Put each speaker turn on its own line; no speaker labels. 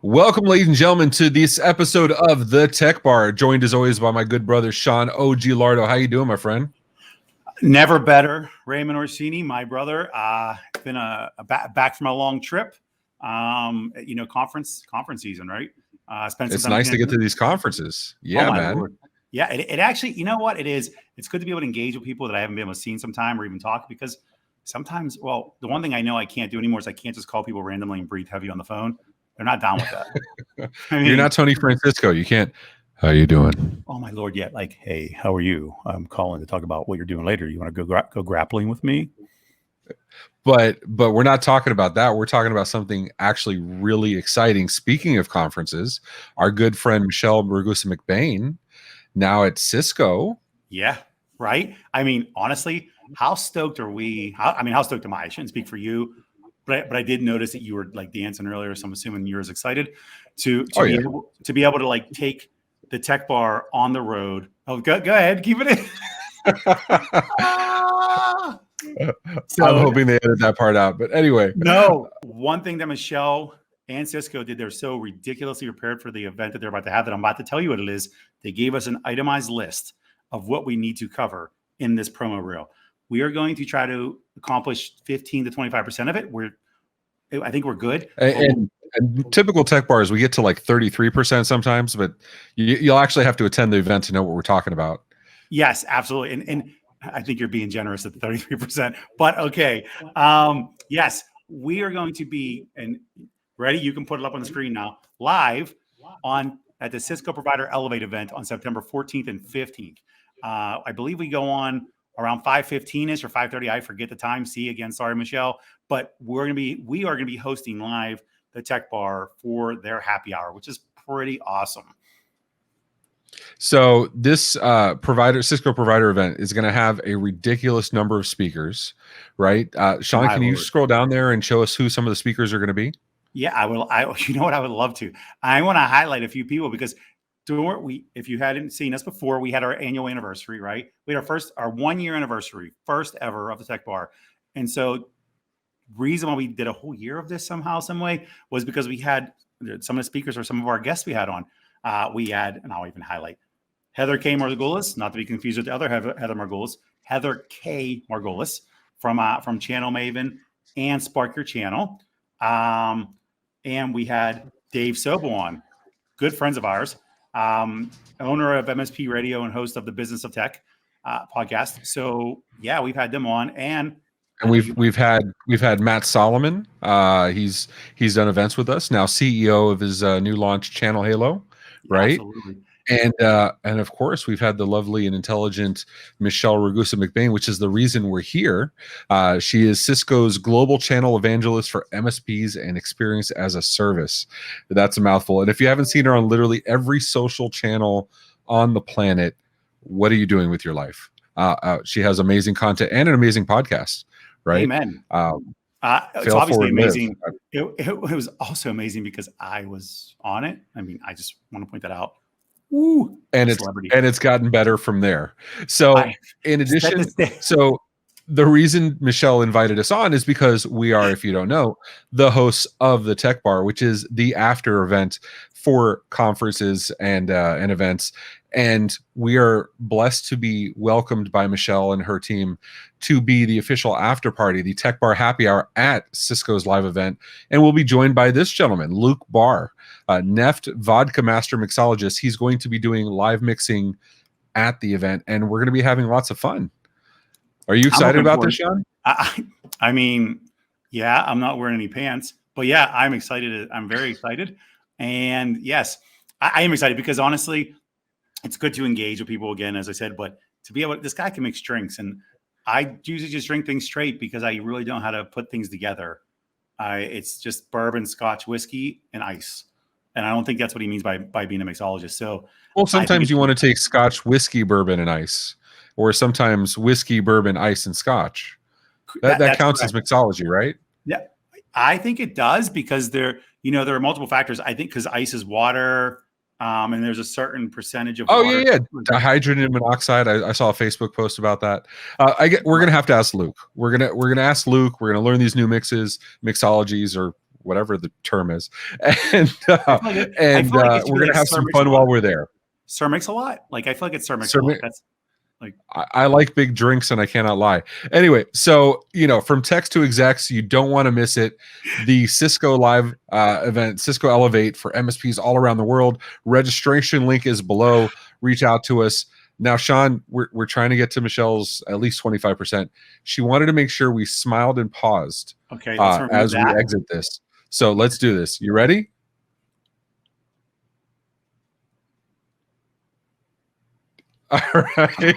Welcome, ladies and gentlemen, to this episode of The Tech Bar, joined as always by my good brother, Sean OG Lardo. How you doing, my friend?
Never better. Raymond Orsini, my brother. Been back from a long trip. Conference season, right?
It's nice to get to these conferences. Yeah, man.
Lord. Yeah, it actually, you know what it is? It's good to be able to engage with people that I haven't been able to see sometime or even talk, because sometimes, well, the one thing I know I can't do anymore is I can't just call people randomly and breathe heavy on the phone. They're not down with that.
You're not Tony Francisco. You can't. How you doing?
Oh my Lord! Yeah, like, hey, how are you? I'm calling to talk about what you're doing later. You want to go grappling with me?
But we're not talking about that. We're talking about something actually really exciting. Speaking of conferences, our good friend Michelle Ragusa-McBain, now at Cisco.
Yeah, right. I mean, honestly, how stoked are we? How stoked am I? I shouldn't speak for you, but I did notice that you were like dancing earlier, so I'm assuming you're as excited to be able to like take the Tech Bar on the road. Oh, go ahead, keep it in.
I'm hoping they edit that part out, but anyway.
No, one thing that Michelle and Cisco did, they're so ridiculously prepared for the event that they're about to have that I'm about to tell you what it is. They gave us an itemized list of what we need to cover in this promo reel. We are going to try to accomplish 15 to 25% of it. I think we're good.
And typical Tech Bars, we get to like 33% sometimes, but you'll actually have to attend the event to know what we're talking about.
Yes, absolutely. And I think you're being generous at the 33%, but okay. Yes, we are going to be, and ready, you can put it up on the screen now, live at the Cisco Provider Elevate event on September 14th and 15th. I believe we go on around 5:15ish or 5:30. I forget the time. Sorry, Michelle. But we are going to be hosting live the Tech Bar for their happy hour, which is pretty awesome.
So this Cisco Provider event is going to have a ridiculous number of speakers, right? Sean, can you scroll down there and show us who some of the speakers are going to be?
Yeah, I will. You know what? I would love to. I want to highlight a few people because if you hadn't seen us before, we had our annual anniversary, right? We had our 1 year anniversary, first ever of the Tech Bar. And so reason why we did a whole year of this somehow, some way, was because we had some of the speakers or some of our guests we had on. We had, and I'll even highlight, Heather K. Margulis, not to be confused with the other Heather Margulis, Heather K. Margulis from Channel Maven and Spark Your Channel. And we had Dave Sobo on, good friends of ours, owner of MSP Radio and host of the Business of Tech podcast. So yeah, we've had them on, and
we've had Matt Solomon. He's done events with us now, CEO of his new launch Channel Halo, right?
Absolutely.
And of course, we've had the lovely and intelligent Michelle Ragusa-McBain, which is the reason we're here. She is Cisco's global channel evangelist for MSPs and experience as a service. That's a mouthful. And if you haven't seen her on literally every social channel on the planet, what are you doing with your life? She has amazing content and an amazing podcast, right?
Amen. It's obviously amazing. It was also amazing because I was on it. I mean, I just want to point that out.
Ooh, and it's gotten better from there. So in addition, so the reason Michelle invited us on is because we are, if you don't know, the hosts of the Tech Bar, which is the after event for conferences and events. And we are blessed to be welcomed by Michelle and her team to be the official after party, the Tech Bar Happy Hour at Cisco's live event. And we'll be joined by this gentleman, Luke Barr, Neft Vodka Master Mixologist. He's going to be doing live mixing at the event, and we're going to be having lots of fun. Are you excited about this, Sean?
I mean, yeah, I'm not wearing any pants, but yeah, I'm excited. I'm very excited. And yes, I am excited because honestly, it's good to engage with people again, as I said, but to be able, this guy can mix drinks, and I usually just drink things straight because I really don't know how to put things together. It's just bourbon, scotch, whiskey, and ice. And I don't think that's what he means by being a mixologist. So,
well, sometimes you want to take scotch, whiskey, bourbon, and ice, or sometimes whiskey, bourbon, ice, and scotch. That counts as mixology, right?
Yeah, I think it does because there are multiple factors. I think because ice is water. And there's a certain percentage of water.
Yeah. Dihydrogen monoxide. I saw a Facebook post about that. We're gonna have to ask Luke. We're gonna ask Luke. We're gonna learn these new mixes, mixologies, or whatever the term is, and we're gonna have some fun while we're there.
Sir Mix a Lot. Like I feel like it's Sir Mix a Lot. That's like
I like big drinks, and I cannot lie. Anyway, so from text to execs, you don't want to miss it. The Cisco live event, Cisco Elevate for MSPs all around the world. Registration link is below. Reach out to us. Now, Sean, we're trying to get to Michelle's at least 25%. She wanted to make sure we smiled and paused as we exit this. So let's do this. You ready? All right.